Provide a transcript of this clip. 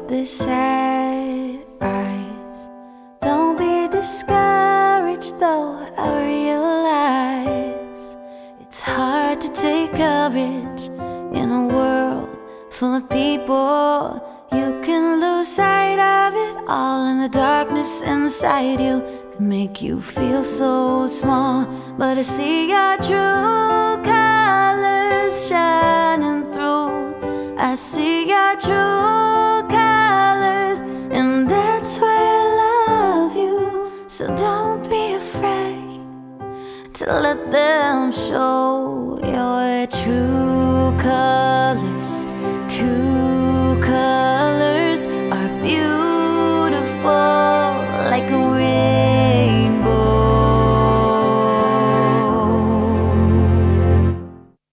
the sad eyes. Don't be discouraged though, I realize it's hard to take courage in a world full of people. You can lose sight of it all, and the darkness inside you can make you feel so small. But I see your true colors shining through. I see your true colors, and that's why I love you. So don't be afraid to let them show your true